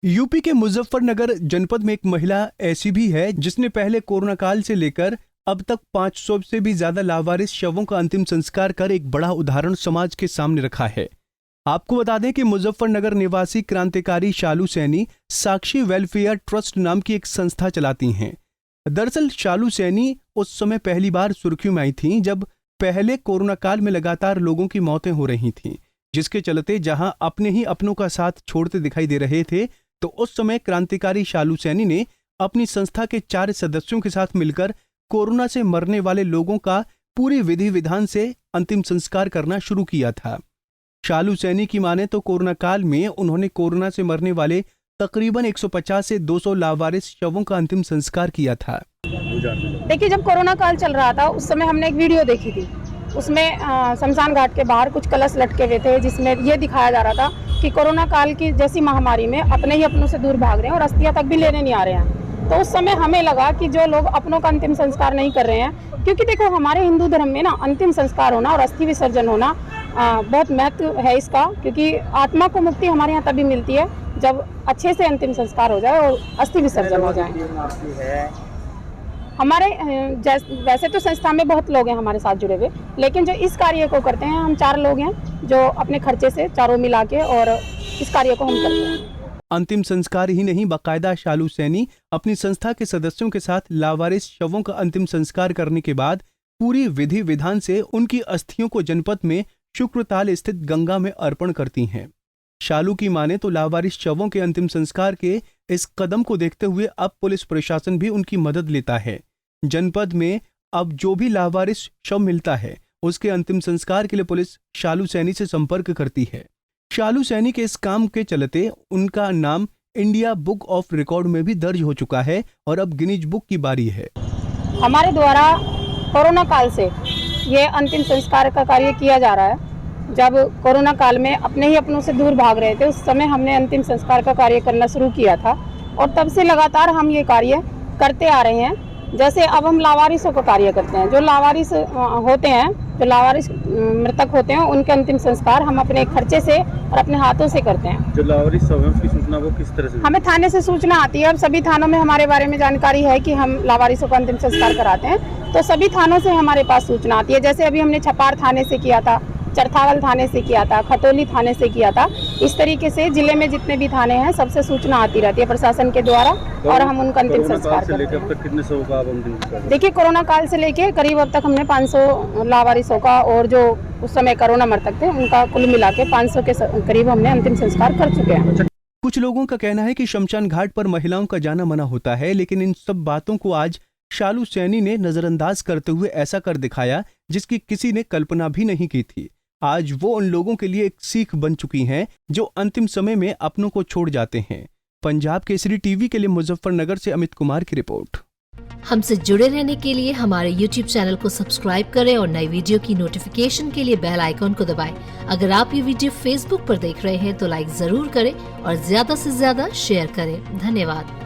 UP के मुजफ्फरनगर जनपद में एक महिला ऐसी भी है जिसने पहले कोरोना काल से लेकर अब तक 500 से भी ज्यादा लावारिस शवों का अंतिम संस्कार कर एक बड़ा उदाहरण समाज के सामने रखा है। आपको बता दें कि मुजफ्फरनगर निवासी क्रांतिकारी शालू सैनी साक्षी वेलफेयर ट्रस्ट नाम की एक संस्था चलाती हैं। दरअसल शालू सैनी उस समय पहली बार सुर्खियों में आई थीं जब पहले कोरोना काल में लगातार लोगों की मौतें हो रही थीं, जिसके चलते जहां अपने ही अपनों का साथ छोड़ते दिखाई दे रहे थे, तो उस समय क्रांतिकारी शालू सैनी ने अपनी संस्था के 4 सदस्यों के साथ मिलकर कोरोना से मरने वाले लोगों का पूरी विधि विधान से अंतिम संस्कार करना शुरू किया था। शालू सैनी की माने तो कोरोना काल में उन्होंने कोरोना से मरने वाले तकरीबन 150 से 200 लावारिस शवों का अंतिम संस्कार किया था। देखिए, जब कोरोना काल चल रहा था उस समय हमने एक वीडियो देखी थी। उसमें शमशान घाट के बाहर कुछ कलश लटके हुए थे जिसमें ये दिखाया जा रहा था कि कोरोना काल की जैसी महामारी में अपने ही अपनों से दूर भाग रहे हैं और अस्थियां तक भी लेने नहीं आ रहे हैं। तो उस समय हमें लगा कि जो लोग अपनों का अंतिम संस्कार नहीं कर रहे हैं, क्योंकि देखो हमारे हिंदू धर्म में ना अंतिम संस्कार होना और अस्थि विसर्जन होना बहुत महत्व है इसका, क्योंकि आत्मा को मुक्ति हमारे यहाँ तभी मिलती है जब अच्छे से अंतिम संस्कार हो जाए और अस्थि विसर्जन हो जाए। हमारे वैसे तो संस्था में बहुत लोग हैं हमारे साथ जुड़े हुए, लेकिन जो इस कार्य को करते हैं हम 4 लोग हैं जो अपने खर्चे से चारों मिला के और इस कार्य को हम करते हैं। अंतिम संस्कार ही नहीं, बाकायदा शालू सैनी अपनी संस्था के सदस्यों के साथ लावारिस शवों का अंतिम संस्कार करने के बाद पूरी विधि विधान से उनकी अस्थियों को जनपद में शुक्रताल स्थित गंगा में अर्पण करती हैं। शालू की माने तो लावारिस शवों के अंतिम संस्कार के इस कदम को देखते हुए अब पुलिस प्रशासन भी उनकी मदद लेता है। जनपद में अब जो भी लावारिस शव मिलता है उसके अंतिम संस्कार के लिए पुलिस शालू सैनी से संपर्क करती है। शालू सैनी के इस काम के चलते उनका नाम इंडिया बुक ऑफ रिकॉर्ड में भी दर्ज हो चुका है और अब गिनीज बुक की बारी है। हमारे द्वारा कोरोना काल से ये अंतिम संस्कार का कार्य किया जा रहा है। जब कोरोना काल में अपने ही अपनों से दूर भाग रहे थे उस समय हमने अंतिम संस्कार का कार्य करना शुरू किया था और तब से लगातार हम ये कार्य करते आ रहे हैं। जैसे अब हम लावारिसों का कार्य करते हैं। जो लावारिस होते हैं, जो लावारिस मृतक होते हैं, उनके अंतिम संस्कार हम अपने खर्चे से और अपने हाथों से करते हैं। जो लावारिस सब है उसकी सूचना वो किस तरह से? हमें थाने से सूचना आती है। अब सभी थानों में हमारे बारे में जानकारी है कि हम लावारिसों का अंतिम संस्कार कराते हैं, तो सभी थानों से हमारे पास सूचना आती है। जैसे अभी हमने छपार थाने से किया था, चरथावल थाने से किया था, खतौली थाने से किया था। इस तरीके से जिले में जितने भी थाने हैं सबसे सूचना आती रहती है प्रशासन के द्वारा और हम उनका अंतिम संस्कार करते हैं। अब तक कितने शवों का अंतिम संस्कार? देखिए, कोरोना काल से लेके करीब अब तक हमने 500 लावारिसों का और जो उस समय कोरोना मृतक थे उनका कुल मिला के 500 के करीब हमने अंतिम संस्कार कर चुके हैं। कुछ लोगों का कहना है कि शमशान घाट पर महिलाओं का जाना मना होता है, लेकिन इन सब बातों को आज शालू सैनी ने नजरअंदाज करते हुए ऐसा कर दिखाया जिसकी किसी ने कल्पना भी नहीं की थी। आज वो उन लोगों के लिए एक सीख बन चुकी हैं जो अंतिम समय में अपनों को छोड़ जाते हैं। पंजाब केसरी टीवी के लिए मुजफ्फरनगर से अमित कुमार की रिपोर्ट। हमसे जुड़े रहने के लिए हमारे YouTube चैनल को सब्सक्राइब करें और नई वीडियो की नोटिफिकेशन के लिए बेल आइकॉन को दबाएं। अगर आप ये वीडियो Facebook पर देख रहे हैं तो लाइक जरूर करें और ज्यादा से ज्यादा शेयर करें। धन्यवाद।